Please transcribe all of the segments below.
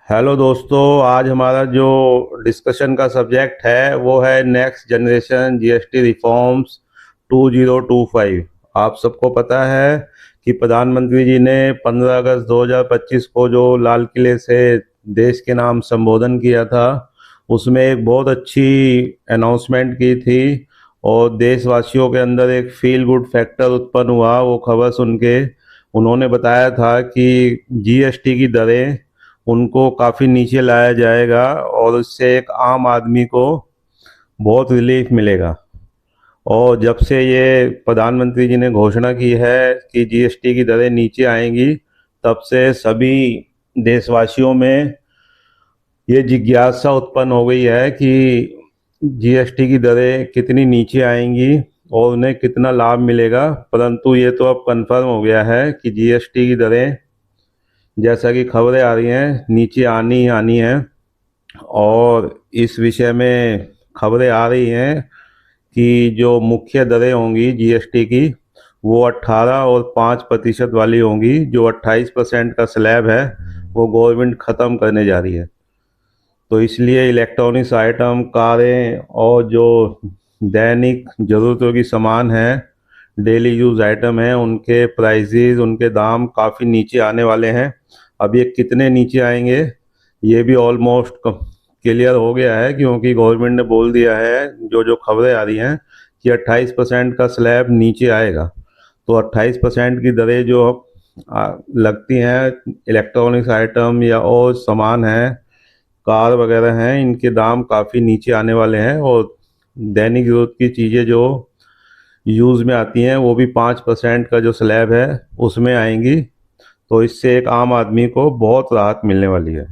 Hello दोस्तों, आज हमारा जो डिस्कशन का सब्जेक्ट है वो है नेक्स्ट जनरेशन जीएसटी रिफॉर्म्स 2025। आप सबको पता है कि प्रधानमंत्री जी ने 15 अगस्त 2025 को जो लाल किले से देश के नाम संबोधन किया था, उसमें एक बहुत अच्छी अनाउंसमेंट की थी और देशवासियों के अंदर एक फील गुड फैक्टर उत्पन्न हुआ। वो खबर सुन के उन्होंने बताया था कि जीएसटी की दरें उनको काफ़ी नीचे लाया जाएगा और उससे एक आम आदमी को बहुत रिलीफ मिलेगा। और जब से ये प्रधानमंत्री जी ने घोषणा की है कि जीएसटी की दरें नीचे आएंगी, तब से सभी देशवासियों में ये जिज्ञासा उत्पन्न हो गई है कि जीएसटी की दरें कितनी नीचे आएंगी और उन्हें कितना लाभ मिलेगा। परंतु ये तो अब कंफर्म हो गया है कि जीएसटी की दरें, जैसा कि खबरें आ रही हैं, नीचे आनी ही आनी है। और इस विषय में खबरें आ रही हैं कि जो मुख्य दरें होंगी जीएसटी की, वो 18 और 5% वाली होंगी। जो 28% का स्लैब है वो गवर्नमेंट ख़त्म करने जा रही है। तो इसलिए इलेक्ट्रॉनिक्स आइटम, कारें और जो दैनिक ज़रूरतों की सामान है, डेली यूज़ आइटम है, उनके प्राइसेस, उनके दाम काफ़ी नीचे आने वाले हैं। अब ये कितने नीचे आएंगे ये भी ऑलमोस्ट क्लियर हो गया है, क्योंकि गवर्नमेंट ने बोल दिया है, जो जो खबरें आ रही हैं, कि 28% का स्लैब नीचे आएगा। तो 28% की दरें जो लगती हैं इलेक्ट्रॉनिक्स आइटम या और सामान हैं, कार वगैरह हैं, इनके दाम काफ़ी नीचे आने वाले हैं। और दैनिक ज़रूरत की चीज़ें जो यूज़ में आती हैं वो भी 5% का जो स्लैब है उसमें आएंगी। तो इससे एक आम आदमी को बहुत राहत मिलने वाली है।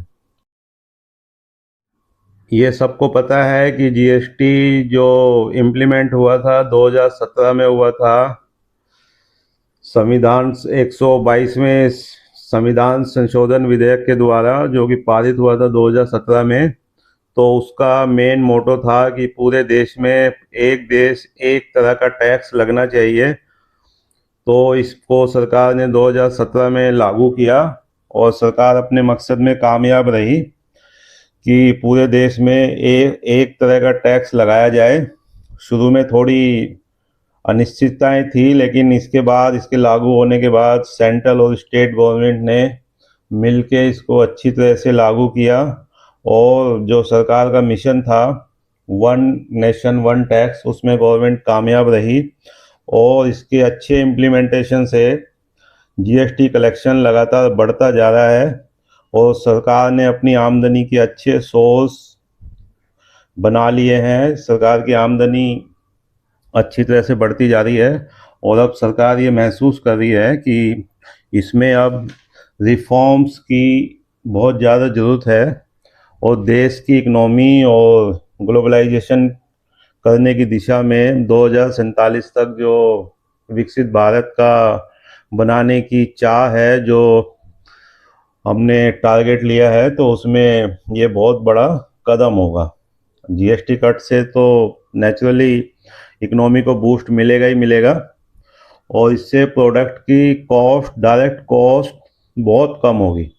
ये सबको पता है कि जीएसटी जो इम्प्लीमेंट हुआ था 2017 में हुआ था, संविधान 122वें संविधान संशोधन विधेयक के द्वारा, जो कि पारित हुआ था 2017 में। तो उसका मेन मोटो था कि पूरे देश में एक देश एक तरह का टैक्स लगना चाहिए। तो इसको सरकार ने 2017 में लागू किया और सरकार अपने मकसद में कामयाब रही कि पूरे देश में एक तरह का टैक्स लगाया जाए। शुरू में थोड़ी अनिश्चितताएं थी, लेकिन इसके बाद, इसके लागू होने के बाद, सेंट्रल और स्टेट गवर्नमेंट ने मिलके इसको अच्छी तरह से लागू किया। और जो सरकार का मिशन था, वन नेशन वन टैक्स, उसमें गवर्नमेंट कामयाब रही। और इसके अच्छे इम्प्लीमेंटेशन से जीएसटी कलेक्शन लगातार बढ़ता जा रहा है और सरकार ने अपनी आमदनी के अच्छे सोर्स बना लिए हैं। सरकार की आमदनी अच्छी तरह से बढ़ती जा रही है और अब सरकार ये महसूस कर रही है कि इसमें अब रिफॉर्म्स की बहुत ज़्यादा ज़रूरत है। और देश की इकनॉमी और ग्लोबलाइजेशन करने की दिशा में 2047 तक जो विकसित भारत का बनाने की चाह है, जो हमने टारगेट लिया है, तो उसमें ये बहुत बड़ा कदम होगा। जीएसटी कट से तो नेचुरली इकोनॉमी को बूस्ट मिलेगा ही मिलेगा और इससे प्रोडक्ट की कॉस्ट, डायरेक्ट कॉस्ट बहुत कम होगी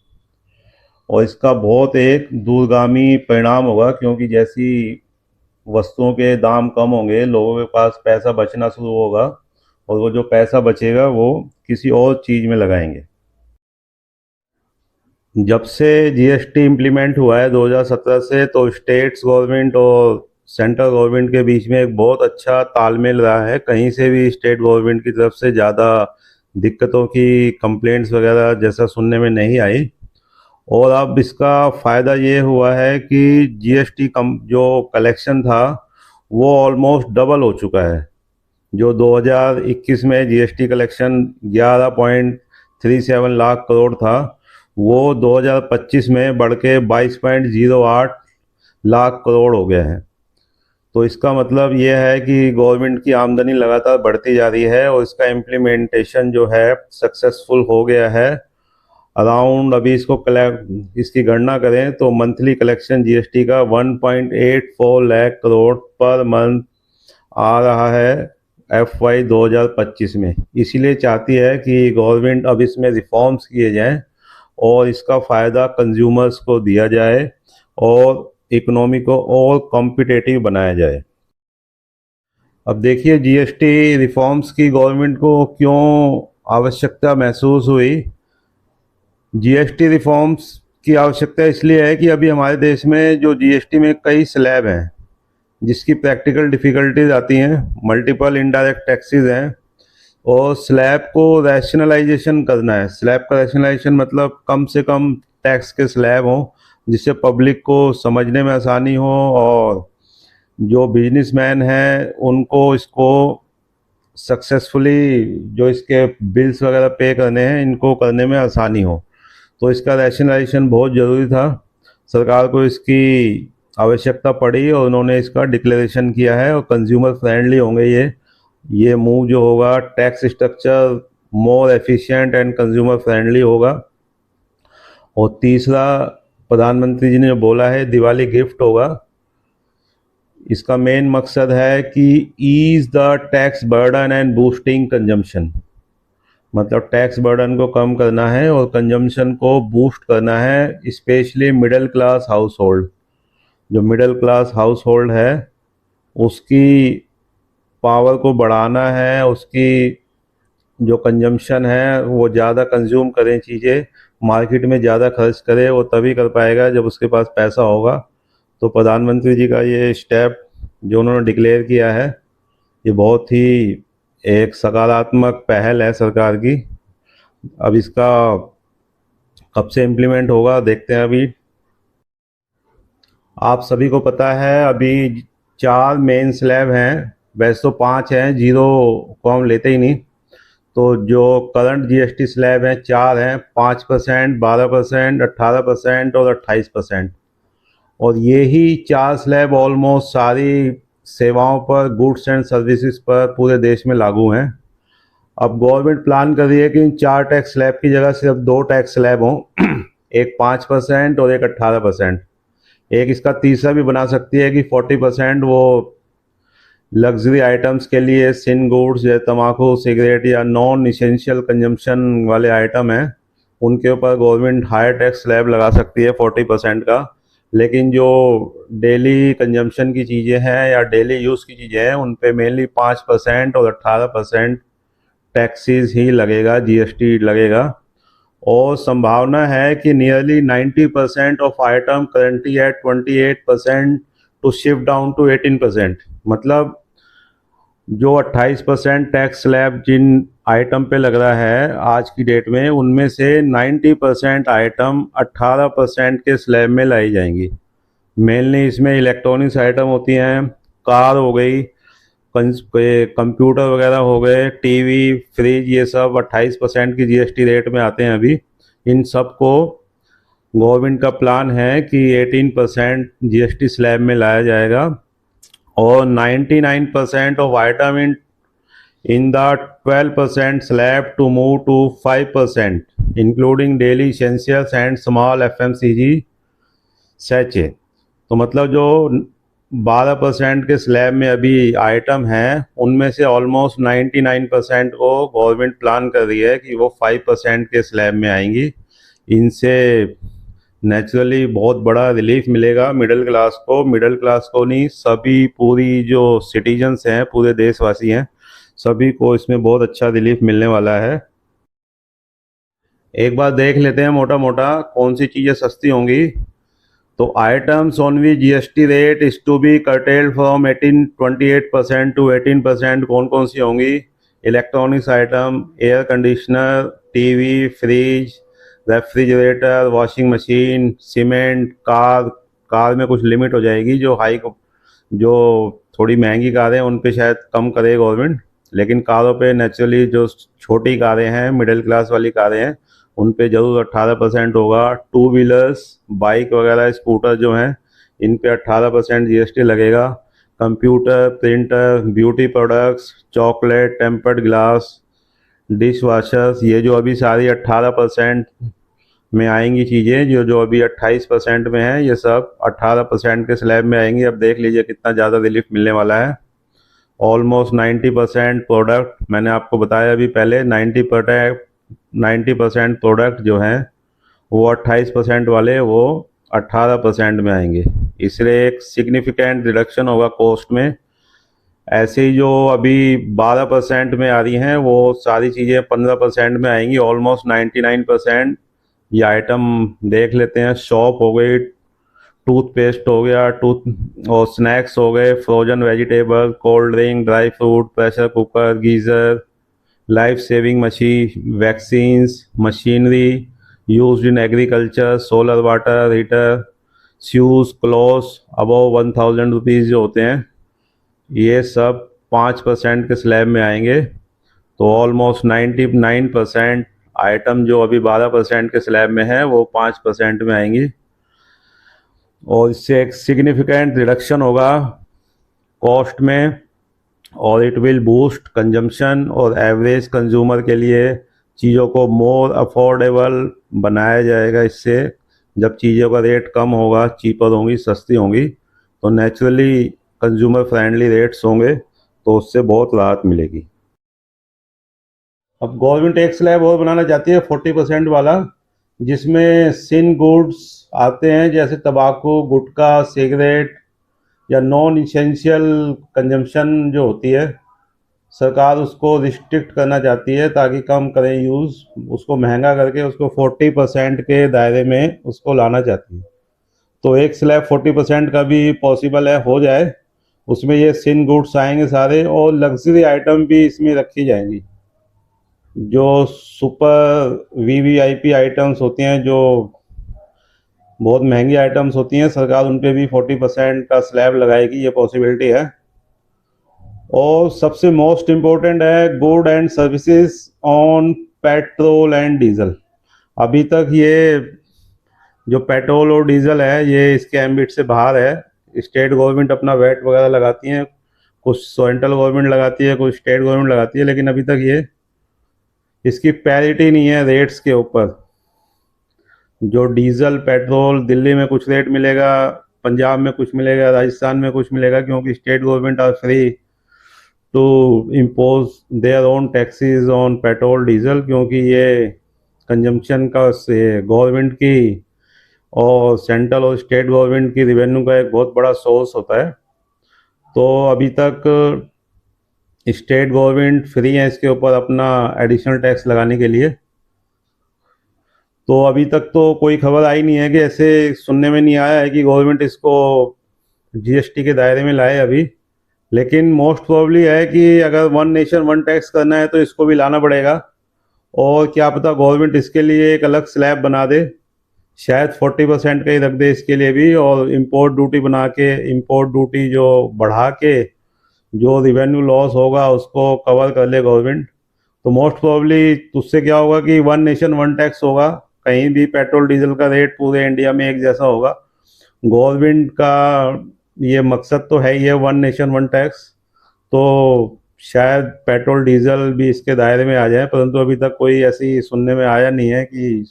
और इसका बहुत एक दूरगामी परिणाम होगा, क्योंकि जैसी वस्तुओं के दाम कम होंगे, लोगों के पास पैसा बचना शुरू होगा और वो जो पैसा बचेगा वो किसी और चीज़ में लगाएंगे। जब से जीएसटी इम्प्लीमेंट हुआ है 2017 से, तो स्टेट्स गवर्नमेंट और सेंट्रल गवर्नमेंट के बीच में एक बहुत अच्छा तालमेल रहा है। कहीं से भी स्टेट गवर्नमेंट की तरफ से ज़्यादा दिक्कतों की कंप्लेंट्स वगैरह जैसा सुनने में नहीं आई। और अब इसका फ़ायदा ये हुआ है कि जीएसटी कम जो कलेक्शन था वो ऑलमोस्ट डबल हो चुका है। जो 2021 में जीएसटी कलेक्शन 11.37 लाख करोड़ था, वो 2025 में बढ़ के 22.08 लाख करोड़ हो गया है। तो इसका मतलब ये है कि गवर्नमेंट की आमदनी लगातार बढ़ती जा रही है और इसका इम्प्लीमेंटेशन जो है सक्सेसफुल हो गया है। अराउंड, अभी इसको कलेक्ट, इसकी गणना करें तो मंथली कलेक्शन जीएसटी का 1.84 लाख करोड़ पर मंथ आ रहा है FY 2025 में। इसीलिए चाहती है कि गवर्नमेंट अब इसमें रिफॉर्म्स किए जाएं और इसका फ़ायदा कंज्यूमर्स को दिया जाए और इकोनॉमी को और कॉम्पिटिटिव बनाया जाए। अब देखिए जीएसटी रिफॉर्म्स की गवर्नमेंट को क्यों आवश्यकता महसूस हुई। जीएसटी रिफॉर्म्स की आवश्यकता इसलिए है कि अभी हमारे देश में जो जीएसटी में कई स्लैब हैं जिसकी प्रैक्टिकल डिफ़िकल्टीज आती हैं, मल्टीपल इनडायरेक्ट टैक्सेस हैं और स्लैब को रैशनलाइजेशन करना है। स्लैब का रैशनलाइजेशन मतलब कम से कम टैक्स के स्लैब हों जिससे पब्लिक को समझने में आसानी हो और जो बिजनेसमैन हैं उनको इसको सक्सेसफुली जो इसके बिल्स वगैरह पे करने हैं इनको करने में आसानी हो। तो इसका रैशनलाइजेशन बहुत ज़रूरी था। सरकार को इसकी आवश्यकता पड़ी और उन्होंने इसका डिक्लेरेशन किया है और कंज्यूमर फ्रेंडली होंगे ये मूव जो होगा, tax structure more efficient and consumer friendly होगा। और तीसरा, प्रधानमंत्री जी ने जो बोला है दिवाली गिफ्ट होगा, इसका मेन मकसद है कि ease the tax burden and boosting consumption, मतलब टैक्स बर्डन को कम करना है और कंजम्पशन को बूस्ट करना है, specially middle class house hold. जो मिडिल क्लास हाउस होल्ड है उसकी पावर को बढ़ाना है, उसकी जो कंजम्पशन है वो ज़्यादा कंज्यूम करें चीज़ें, मार्केट में ज़्यादा खर्च करे, वो तभी कर पाएगा जब उसके पास पैसा होगा। तो प्रधानमंत्री जी का ये स्टेप जो उन्होंने डिक्लेयर किया है ये बहुत ही एक सकारात्मक पहल है सरकार की। अब इसका कब से इम्प्लीमेंट होगा देखते हैं। अभी आप सभी को पता है अभी 4 मेन स्लैब हैं, वैसे तो 5 हैं, जीरो को हम लेते ही नहीं। तो जो करंट जीएसटी स्लैब हैं 4 हैं, 5%, 12%, 18% और 28%। और ये ही 4 स्लैब ऑलमोस्ट सारी सेवाओं पर, गुड्स एंड सर्विसेज पर पूरे देश में लागू हैं। अब गवर्नमेंट प्लान कर रही है कि इन 4 टैक्स स्लैब की जगह सिर्फ 2 टैक्स स्लैब हों, एक 5% और एक 18%। एक इसका तीसरा भी बना सकती है कि 40% वो लग्जरी आइटम्स के लिए, सिन गुड्स जैसे तम्बाकू, सिगरेट या नॉन इसेंशियल कंजम्पशन वाले आइटम हैं, उनके ऊपर गवर्नमेंट हायर टैक्स स्लैब लगा सकती है 40% का। लेकिन जो डेली कंजम्पशन की चीज़ें हैं या डेली यूज़ की चीज़ें हैं उन पे मेनली 5% और 18% टैक्सेस ही लगेगा, जीएसटी लगेगा। और संभावना है कि nearly 90% of item currently at 28% to shift down to 18%। मतलब जो 28% टैक्स स्लैब जिन आइटम पे लग रहा है आज की डेट में, उनमें से 90% आइटम 18% के स्लैब में लाई जाएंगी। मेनली इसमें इलेक्ट्रॉनिक्स आइटम होती हैं, कार हो गई, कंप्यूटर वगैरह हो गए, टीवी, फ्रिज, ये सब 28% की जीएसटी रेट में आते हैं अभी। इन सब को गवर्नमेंट का प्लान है कि 18% जीएसटी स्लैब में लाया जाएगा और 99% of item in the 12% slab to move to 5% including daily essentials and small FMCG सैचे। तो मतलब जो 12% के स्लैब में अभी आइटम हैं उनमें से ऑलमोस्ट 99% को गवर्नमेंट प्लान कर रही है कि वो 5% के स्लैब में आएंगी। इनसे नेचुरली बहुत बड़ा रिलीफ मिलेगा मिडिल क्लास को नहीं, सभी पूरी जो सिटीजन्स हैं, पूरे देशवासी हैं, सभी को इसमें बहुत अच्छा रिलीफ मिलने वाला है। एक बार देख लेते हैं मोटा मोटा कौन सी चीज़ें सस्ती होंगी। तो items on which GST rate is to be curtailed from 28% to 18% कौन कौन सी होंगी। Electronics item, air conditioner, TV, fridge, refrigerator, washing machine, cement, car में कुछ लिमिट हो जाएगी। जो थोड़ी महंगी कारें हैं उन पे शायद कम करे गवर्नमेंट, लेकिन कारों पे नेचुरली जो छोटी कारें हैं, मिडिल क्लास वाली कारें हैं, उन पे ज़रूर 18% होगा। टू व्हीलर्स, बाइक वगैरह, स्कूटर जो हैं, इन पे 18% जीएसटी लगेगा। Computer, printer, beauty products, chocolate, tempered glass, dish washers, ये जो अभी सारी 18% में आएंगी चीज़ें, जो जो अभी 28% में है, ये सब 18% के स्लैब में आएंगी। अब देख लीजिए कितना ज़्यादा रिलीफ मिलने वाला है। ऑलमोस्ट 90% प्रोडक्ट, मैंने आपको बताया अभी पहले, 90% प्रोडक्ट जो हैं वो 28% वाले वो 18% में आएंगे। इसलिए एक सिग्निफिकेंट रिडक्शन होगा कॉस्ट में। ऐसे ही जो अभी 12% में आ रही हैं वो सारी चीज़ें 15% में आएंगी, ऑलमोस्ट 99%। ये आइटम देख लेते हैं। शॉप हो गई, टूथपेस्ट हो गया, टूथ और स्नैक्स हो गए, frozen vegetable, cold drink, dry fruit, pressure cooker, geyser, life saving machine, vaccines, machinery used in agriculture, solar water heater, shoes, clothes above 1000 rupees जो होते हैं, ये सब 5% के स्लैब में आएंगे। तो ऑलमोस्ट 99% आइटम जो अभी 12% के स्लैब में है वो 5% में आएंगी, और इससे एक सिग्निफिकेंट रिडक्शन होगा कॉस्ट में, और इट विल बूस्ट कंजम्पशन और एवरेज कंज्यूमर के लिए चीज़ों को मोर अफोर्डेबल बनाया जाएगा। इससे जब चीज़ों का रेट कम होगा, चीपर होंगी, सस्ती होंगी, तो नेचुरली कंज्यूमर फ्रेंडली रेट्स होंगे, तो उससे बहुत राहत मिलेगी। अब गवर्नमेंट एक स्लैब और बनाना चाहती है 40% वाला, जिसमें सिन गुड्स आते हैं जैसे तंबाकू, गुटखा, सिगरेट या नॉन इसेंशियल कंजम्पशन जो होती है, सरकार उसको रिस्ट्रिक्ट करना चाहती है ताकि कम करें यूज़, उसको महंगा करके उसको 40% के दायरे में उसको लाना चाहती है। तो एक स्लैब 40% का भी पॉसिबल है, हो जाए। उसमें ये सिन गुड्स आएंगे सारे, और लग्जरी आइटम भी इसमें रखी जाएंगी। जो सुपर वीवीआईपी आइटम्स होती हैं, जो बहुत महंगी आइटम्स होती हैं, सरकार उन पे भी 40% का स्लैब लगाएगी, ये पॉसिबिलिटी है। और सबसे मोस्ट इम्पोर्टेंट है good and services on petrol and diesel. अभी तक ये जो पेट्रोल और डीजल है ये इसके एम्बिट से बाहर है। स्टेट गवर्नमेंट अपना वैट वगैरह लगाती हैं, कुछ सेंट्रल गवर्नमेंट लगाती है, कुछ स्टेट गवर्नमेंट लगाती है, लेकिन अभी तक ये इसकी पैरिटी नहीं है रेट्स के ऊपर। जो डीजल पेट्रोल दिल्ली में कुछ रेट मिलेगा, पंजाब में कुछ मिलेगा, राजस्थान में कुछ मिलेगा, क्योंकि state government are free to impose their own taxes on petrol diesel, क्योंकि ये कंजम्पशन का से गवर्नमेंट की और सेंट्रल और स्टेट गवर्नमेंट की रिवेन्यू का एक बहुत बड़ा सोर्स होता है। तो अभी तक स्टेट गवर्नमेंट फ्री है इसके ऊपर अपना एडिशनल टैक्स लगाने के लिए। तो अभी तक तो कोई खबर आई नहीं है कि ऐसे सुनने में नहीं आया है कि गवर्नमेंट इसको जीएसटी के दायरे में लाए अभी, लेकिन मोस्ट प्रोबेबली है कि अगर वन नेशन वन टैक्स करना है तो इसको भी लाना पड़ेगा। और क्या पता गवर्नमेंट इसके लिए एक अलग स्लैब बना दे, शायद 40% का ही रख दे इसके लिए भी, और इम्पोर्ट ड्यूटी बना के, इम्पोर्ट ड्यूटी जो बढ़ा के जो रिवेन्यू लॉस होगा उसको कवर कर ले गवर्नमेंट। तो मोस्ट प्रोबेबली उससे क्या होगा कि वन नेशन वन टैक्स होगा, कहीं भी पेट्रोल डीजल का रेट पूरे इंडिया में एक जैसा होगा। गवर्नमेंट का ये मकसद तो है ही है, वन नेशन वन टैक्स, तो शायद पेट्रोल डीजल भी इसके दायरे में आ जाए, परंतु अभी तक कोई ऐसी सुनने में आया नहीं है कि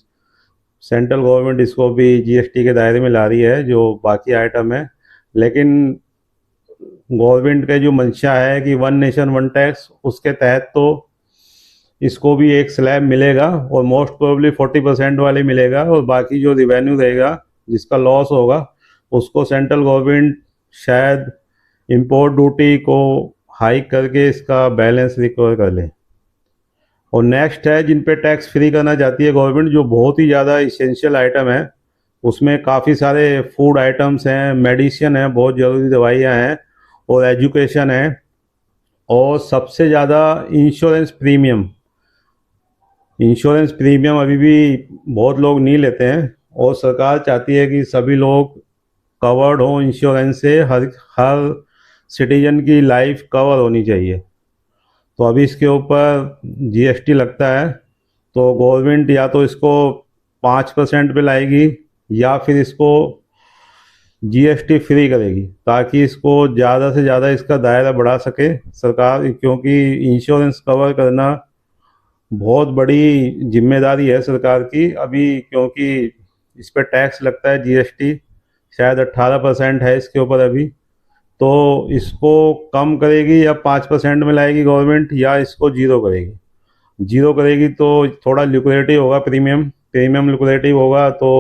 सेंट्रल गवर्नमेंट इसको भी जीएसटी के दायरे में ला रही है जो बाकी आइटम है। लेकिन गवर्नमेंट का जो मंशा है कि वन नेशन वन टैक्स, उसके तहत तो इसको भी एक स्लैब मिलेगा, और मोस्ट प्रोबेबली 40% वाले मिलेगा, और बाकी जो रिवेन्यू रहेगा जिसका लॉस होगा उसको सेंट्रल गवर्नमेंट शायद इंपोर्ट ड्यूटी को हाइक करके इसका बैलेंस रिकवर कर ले। और नेक्स्ट है जिन पे टैक्स फ्री करना चाहती है गवर्नमेंट, जो बहुत ही ज़्यादा इसेंशियल आइटम है। उसमें काफ़ी सारे फूड आइटम्स हैं, मेडिसिन है, बहुत ज़रूरी दवाइयाँ हैं, और एजुकेशन है, और सबसे ज़्यादा इंश्योरेंस प्रीमियम। इंश्योरेंस प्रीमियम अभी भी बहुत लोग नहीं लेते हैं, और सरकार चाहती है कि सभी लोग कवर्ड हो इंश्योरेंस से, हर हर सिटीजन की लाइफ कवर होनी चाहिए। तो अभी इसके ऊपर जीएसटी लगता है, तो गवर्नमेंट या तो इसको 5% पे लाएगी या फिर इसको जीएसटी फ्री करेगी, ताकि इसको ज़्यादा से ज़्यादा इसका दायरा बढ़ा सके सरकार, क्योंकि इंश्योरेंस कवर करना बहुत बड़ी जिम्मेदारी है सरकार की अभी, क्योंकि इस पर टैक्स लगता है जीएसटी, शायद 18% है इसके ऊपर अभी। तो इसको कम करेगी या 5% में लाएगी गवर्नमेंट, या इसको जीरो करेगी। जीरो करेगी तो थोड़ा ल्यूक्रेटिव होगा प्रीमियम, प्रीमियम लुक्रेटिव होगा तो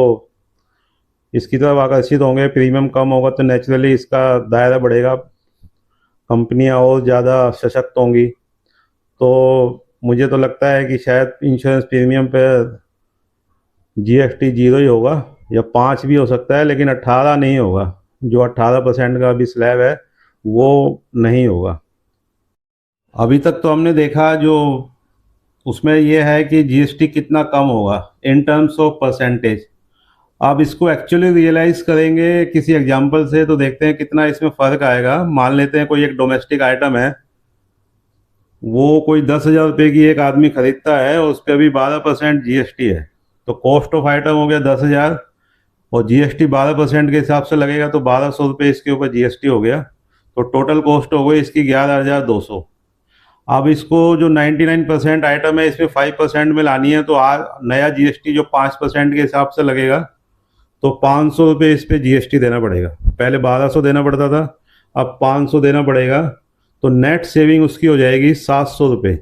इसकी तरफ आकर्षित होंगे, प्रीमियम कम होगा तो नेचुरली इसका दायरा बढ़ेगा, कंपनियां और ज़्यादा सशक्त होंगी। तो मुझे तो लगता है कि शायद इंश्योरेंस प्रीमियम पे जीएसटी जीरो ही होगा, या 5 भी हो सकता है, लेकिन 18 नहीं होगा। जो 18% का अभी स्लैब है वो नहीं होगा। अभी तक तो हमने देखा जो उसमें ये है कि जीएसटी कितना कम होगा इन टर्म्स ऑफ परसेंटेज। आप इसको एक्चुअली रियलाइज़ करेंगे किसी एग्जांपल से तो देखते हैं कितना इसमें फ़र्क आएगा। मान लेते हैं कोई एक डोमेस्टिक आइटम है, वो कोई 10,000 रुपये की एक आदमी खरीदता है और उस पर अभी 12% जीएसटी है, तो कॉस्ट ऑफ आइटम हो गया 10,000 और जीएसटी 12% के हिसाब से लगेगा तो 1,200 रुपये इसके ऊपर जीएसटी हो गया, तो टोटल कॉस्ट हो गई इसकी 11,200। अब इसको जो 99% आइटम है इसमें 5% में लानी है, तो नया जीएसटी जो 5% के हिसाब से लगेगा तो 500 रुपये इस पर जीएसटी देना पड़ेगा। पहले 1,200 देना पड़ता था, अब 500 देना पड़ेगा, तो नेट सेविंग उसकी हो जाएगी 700 रुपये।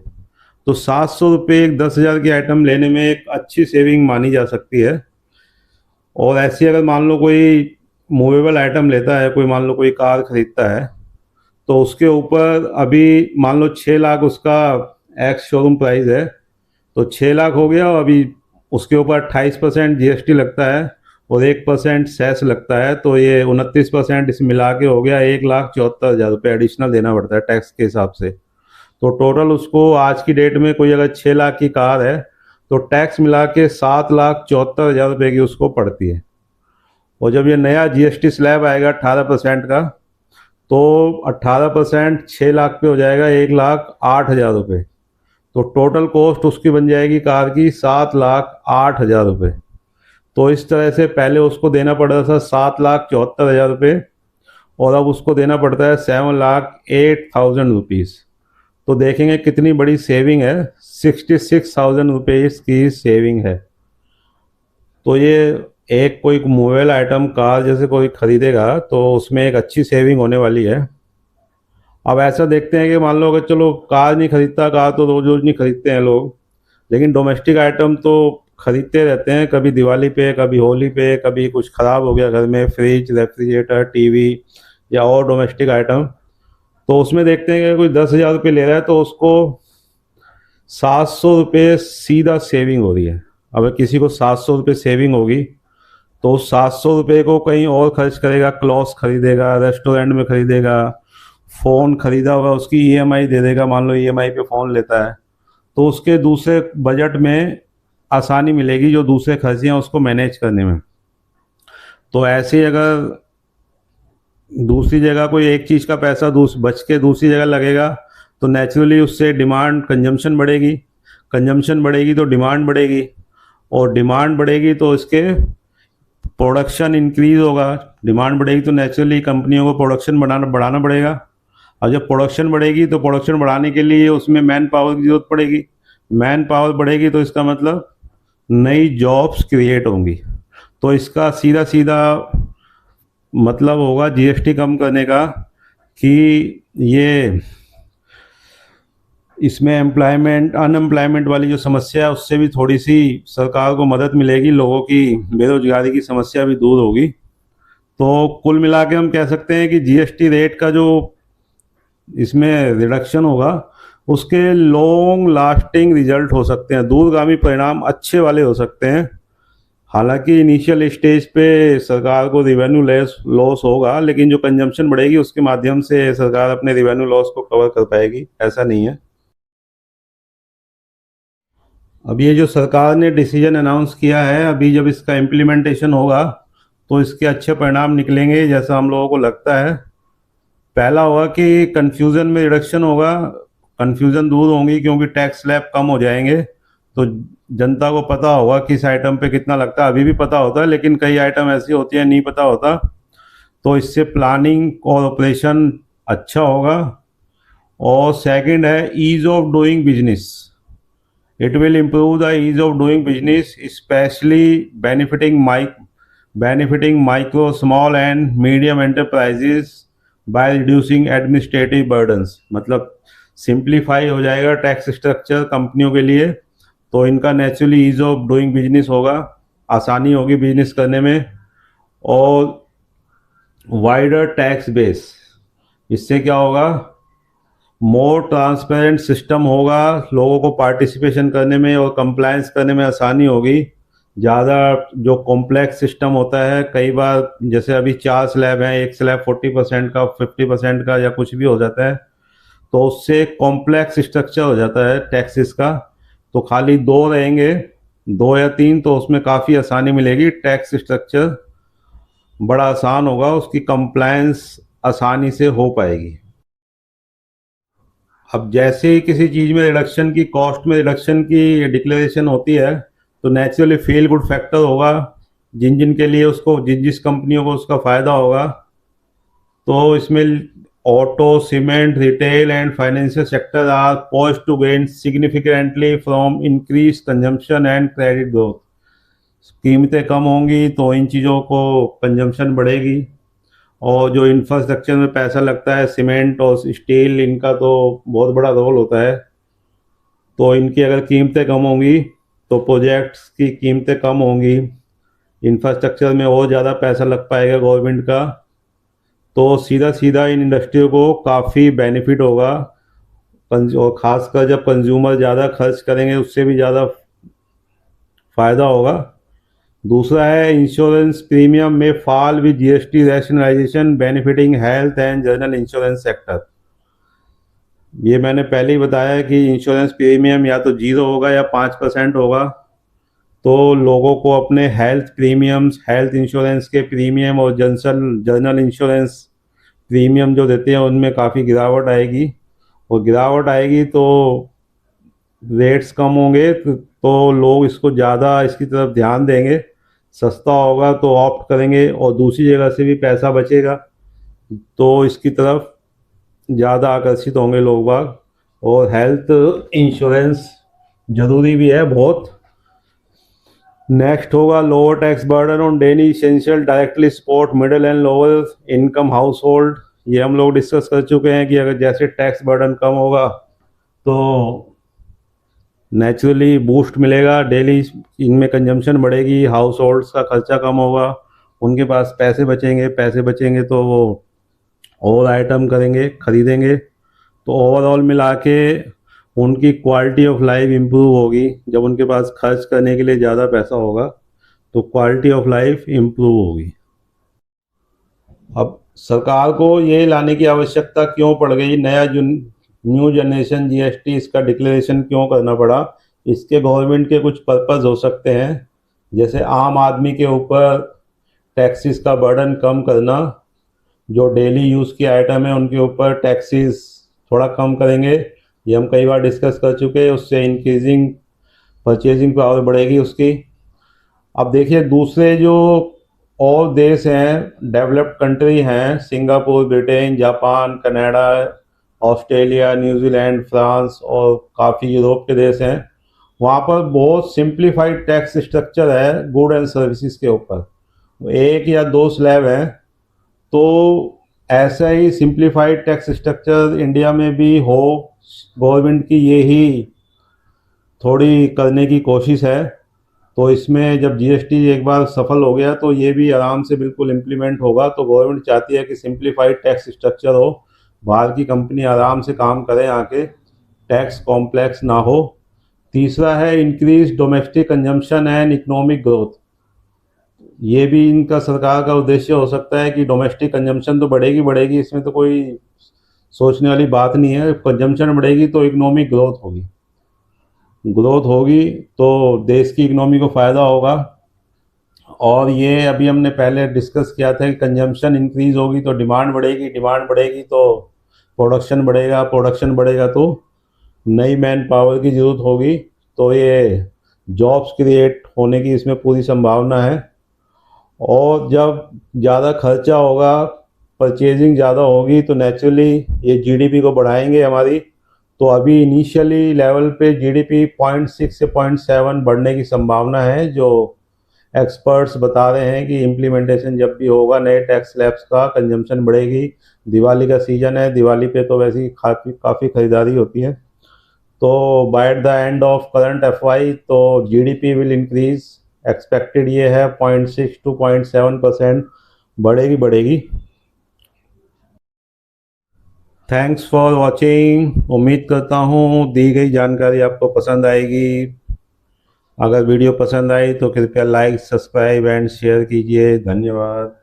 तो 700 रुपये एक 10,000 की आइटम लेने में एक अच्छी सेविंग मानी जा सकती है। और ऐसी अगर मान लो कोई मूवेबल आइटम लेता है, कोई मान लो कोई कार खरीदता है, तो उसके ऊपर अभी मान लो 6 लाख उसका एक्स शोरूम प्राइस है, तो 6 लाख हो गया और अभी उसके ऊपर 28% जीएसटी लगता है और 1% सेस लगता है, तो ये 29% इस मिला के हो गया 1,74,000 रुपये एडिशनल देना पड़ता है टैक्स के हिसाब से। तो टोटल उसको आज की डेट में कोई अगर 6 लाख की कार है तो टैक्स मिला के 7,74,000 रुपये की उसको पड़ती है। और जब ये नया जीएसटी स्लैब आएगा 18% का, तो 18% 6 लाख पे हो जाएगा 1,08,000 रुपये, तो टोटल कॉस्ट उसकी बन जाएगी कार की 7,08,000 रुपये। तो इस तरह से पहले उसको देना पड़ता था 7,74,000 रुपये और अब उसको देना पड़ता है 7,08,000 रुपीज़। तो देखेंगे कितनी बड़ी सेविंग है, 66,000 रुपीज़ की सेविंग है। तो ये एक कोई मूवेबल आइटम कार जैसे कोई खरीदेगा तो उसमें एक अच्छी सेविंग होने वाली है। अब ऐसा देखते हैं कि मान लो अगर चलो कार नहीं खरीदता, कार तो रोज रोज नहीं खरीदते हैं लोग, लेकिन डोमेस्टिक आइटम तो खरीदते रहते हैं, कभी दिवाली पे, कभी होली पे, कभी कुछ ख़राब हो गया घर में, फ्रिज, रेफ्रिजरेटर, टीवी या और डोमेस्टिक आइटम, तो उसमें देखते हैं कि कोई 10,000 रुपये ले रहा है तो उसको 700 रुपये सीधा सेविंग हो रही है। अगर किसी को 700 रुपये सेविंग होगी तो 700 रुपये को कहीं और खर्च करेगा, क्लॉथ्स खरीदेगा, रेस्टोरेंट में खरीदेगा, फ़ोन खरीदा होगा उसकी ईएमआई दे देगा, मान लो ईएमआई पे फ़ोन लेता है, तो उसके दूसरे बजट में आसानी मिलेगी जो दूसरे खर्चे हैं उसको मैनेज करने में। तो ऐसे ही अगर दूसरी जगह कोई एक चीज़ का पैसा बच के दूसरी जगह लगेगा तो नेचुरली उससे डिमांड, कंजम्पशन बढ़ेगी, कंजम्पशन बढ़ेगी तो डिमांड बढ़ेगी, और डिमांड बढ़ेगी तो इसके प्रोडक्शन इंक्रीज़ होगा। डिमांड बढ़ेगी तो नेचुरली कंपनियों को प्रोडक्शन बढ़ाना पड़ेगा, और जब प्रोडक्शन बढ़ेगी तो प्रोडक्शन बढ़ाने के लिए उसमें मैन पावर की ज़रूरत पड़ेगी। मैन पावर बढ़ेगी तो इसका मतलब नई जॉब्स क्रिएट होंगी। तो इसका सीधा सीधा मतलब होगा जीएसटी कम करने का कि ये इसमें अनएम्प्लॉयमेंट वाली जो समस्या है उससे भी थोड़ी सी सरकार को मदद मिलेगी, लोगों की बेरोजगारी की समस्या भी दूर होगी। तो कुल मिला के हम कह सकते हैं कि जीएसटी रेट का जो इसमें रिडक्शन होगा उसके लॉन्ग लास्टिंग रिजल्ट हो सकते हैं, दूरगामी परिणाम अच्छे वाले हो सकते हैं। हालांकि इनिशियल स्टेज पे सरकार को रिवेन्यू लॉस होगा, लेकिन जो कंजम्पशन बढ़ेगी उसके माध्यम से सरकार अपने रिवेन्यू लॉस को कवर कर पाएगी, ऐसा नहीं है। अब ये जो सरकार ने डिसीजन अनाउंस किया है, अभी जब इसका इम्प्लीमेंटेशन होगा तो इसके अच्छे परिणाम निकलेंगे जैसा हम लोगों को लगता है। पहला होगा कि कन्फ्यूज़न में रिडक्शन होगा, कन्फ्यूज़न दूर होंगी क्योंकि टैक्स स्लैब कम हो जाएंगे, तो जनता को पता होगा किस आइटम पे कितना लगता है। अभी भी पता होता है लेकिन कई आइटम ऐसी होती हैं नहीं पता होता, तो इससे प्लानिंग और ऑपरेशन अच्छा होगा। और सेकंड है ease of doing business, it will improve the ease of doing business, specially benefiting micro, small and medium enterprises by reducing administrative burdens। मतलब सिंप्लीफाई हो जाएगा टैक्स स्ट्रक्चर कंपनियों के लिए तो इनका naturally ease of doing business होगा, आसानी होगी बिजनेस करने में। और वाइडर टैक्स बेस, इससे क्या होगा, मोर ट्रांसपेरेंट सिस्टम होगा, लोगों को पार्टिसिपेशन करने में और कंप्लायंस करने में आसानी होगी। ज़्यादा जो कॉम्प्लेक्स सिस्टम होता है, कई बार जैसे अभी 4 स्लैब हैं, एक स्लैब 40% का, 50% का या कुछ भी हो जाता है, तो उससे कॉम्प्लेक्स स्ट्रक्चर हो जाता है टैक्सेस का। तो खाली 2 रहेंगे, 2 या 3, तो उसमें काफ़ी आसानी मिलेगी, टैक्स स्ट्रक्चर बड़ा आसान होगा, उसकी कंप्लायंस आसानी से हो पाएगी। अब जैसे ही किसी चीज़ में रिडक्शन की, कॉस्ट में रिडक्शन की डिक्लेरेशन होती है, तो नेचुरली फील गुड फैक्टर होगा जिन जिन के लिए, उसको जिस जिस कंपनियों को उसका फ़ायदा होगा। तो इसमें auto, cement, retail and financial sector are poised to gain significantly from increase consumption and credit growth. कीमतें कम होंगी तो इन चीज़ों को कंजम्पशन बढ़ेगी, और जो इंफ्रास्ट्रक्चर में पैसा लगता है, सीमेंट और स्टील, इनका तो बहुत बड़ा रोल होता है। तो इनकी अगर कीमतें कम होंगी तो प्रोजेक्ट्स की कीमतें कम होंगी, इंफ्रास्ट्रक्चर में और ज़्यादा पैसा लग पाएगा गवर्नमेंट का, तो सीधा सीधा इन इंडस्ट्रियों को काफ़ी बेनिफिट होगा। और ख़ासकर जब कंज्यूमर ज़्यादा खर्च करेंगे, उससे भी ज़्यादा फ़ायदा होगा। दूसरा है इंश्योरेंस प्रीमियम में fall with GST rationalisation benefiting health and general insurance sector. ये मैंने पहले ही बताया कि इंश्योरेंस प्रीमियम या तो 0 होगा या 5% होगा। तो लोगों को अपने हेल्थ प्रीमियम्स, हेल्थ इंश्योरेंस के प्रीमियम और जनरल इंश्योरेंस प्रीमियम जो देते हैं, उनमें काफ़ी गिरावट आएगी। और गिरावट आएगी तो रेट्स कम होंगे, तो लोग इसको ज़्यादा, इसकी तरफ ध्यान देंगे। सस्ता होगा तो ऑप्ट करेंगे, और दूसरी जगह से भी पैसा बचेगा तो इसकी तरफ ज़्यादा आकर्षित होंगे लोग बाग। और हेल्थ इंश्योरेंस ज़रूरी भी है बहुत। नेक्स्ट होगा lower tax burden on daily essential directly support middle and lower income house hold. ये हम लोग डिस्कस कर चुके हैं कि अगर जैसे टैक्स बर्डन कम होगा तो नेचुरली बूस्ट मिलेगा, डेली इनमें कंजम्पशन बढ़ेगी, हाउस होल्ड्स का खर्चा कम होगा, उनके पास पैसे बचेंगे, पैसे बचेंगे तो वो और आइटम करेंगे, खरीदेंगे। तो ओवरऑल मिला के उनकी क्वालिटी ऑफ लाइफ इम्प्रूव होगी। जब उनके पास खर्च करने के लिए ज़्यादा पैसा होगा तो क्वालिटी ऑफ लाइफ इम्प्रूव होगी। अब सरकार को ये लाने की आवश्यकता क्यों पड़ गई, न्यू जनरेशन जीएसटी, इसका डिक्लेरेशन क्यों करना पड़ा? इसके गवर्नमेंट के कुछ पर्पस हो सकते हैं, जैसे आम आदमी के ऊपर टैक्सेस का बर्डन कम करना, जो डेली यूज़ के आइटम है उनके ऊपर टैक्सेस थोड़ा कम करेंगे, ये हम कई बार डिस्कस कर चुके हैं। उससे इंक्रीजिंग परचेजिंग पावर बढ़ेगी उसकी। अब देखिए दूसरे जो और देश हैं, डेवलप्ड कंट्री हैं, Singapore, Britain, Japan, Canada, Australia, New Zealand, France और काफ़ी यूरोप के देश हैं। वहाँ पर बहुत सिंप्लीफाइड टैक्स स्ट्रक्चर है गुड एंड सर्विसेज के ऊपर, 1 या 2 स्लैब हैं। तो ऐसा ही सिंप्लीफाइड टैक्स स्ट्रक्चर इंडिया में भी हो, गवर्नमेंट की ये ही थोड़ी करने की कोशिश है। तो इसमें जब जीएसटी एक बार सफल हो गया तो ये भी आराम से बिल्कुल इम्प्लीमेंट होगा। तो गवर्नमेंट चाहती है कि सिंप्लीफाइड टैक्स स्ट्रक्चर हो, बाहर की कंपनी आराम से काम करें, आके टैक्स कॉम्प्लेक्स ना हो। तीसरा है increase domestic consumption and economic growth. ये भी इनका सरकार का उद्देश्य हो सकता है कि डोमेस्टिक कंजम्पशन तो बढ़ेगी बढ़ेगी, इसमें तो कोई सोचने वाली बात नहीं है। कंजम्पशन बढ़ेगी तो इकोनॉमिक ग्रोथ होगी, ग्रोथ होगी तो देश की इकोनॉमी को फ़ायदा होगा। और ये अभी हमने पहले डिस्कस किया था कि कंजम्पशन इंक्रीज होगी तो डिमांड बढ़ेगी, डिमांड बढ़ेगी तो प्रोडक्शन बढ़ेगा, प्रोडक्शन बढ़ेगा तो नई मैन पावर की ज़रूरत होगी। तो ये जॉब्स क्रिएट होने की इसमें पूरी संभावना है। और जब ज़्यादा खर्चा होगा, परचेजिंग ज़्यादा होगी, तो नेचुरली ये जीडीपी को बढ़ाएंगे हमारी। तो अभी इनिशियली लेवल पे जीडीपी 0.6 से 0.7 बढ़ने की संभावना है। जो एक्सपर्ट्स बता रहे हैं कि इम्प्लीमेंटेशन जब भी होगा नए टैक्स स्लैब्स का, कंजम्पशन बढ़ेगी। दिवाली का सीज़न है, दिवाली पे तो वैसे ही काफ़ी खरीदारी होती है। तो by the end of current FY तो GDP विल इंक्रीज, एक्सपेक्टेड ये है 0.6 to 0.7% बढ़ेगी। Thanks for watching. उम्मीद करता हूँ दी गई जानकारी आपको पसंद आएगी। अगर वीडियो पसंद आई तो कृपया लाइक, सब्सक्राइब एंड शेयर कीजिए। धन्यवाद।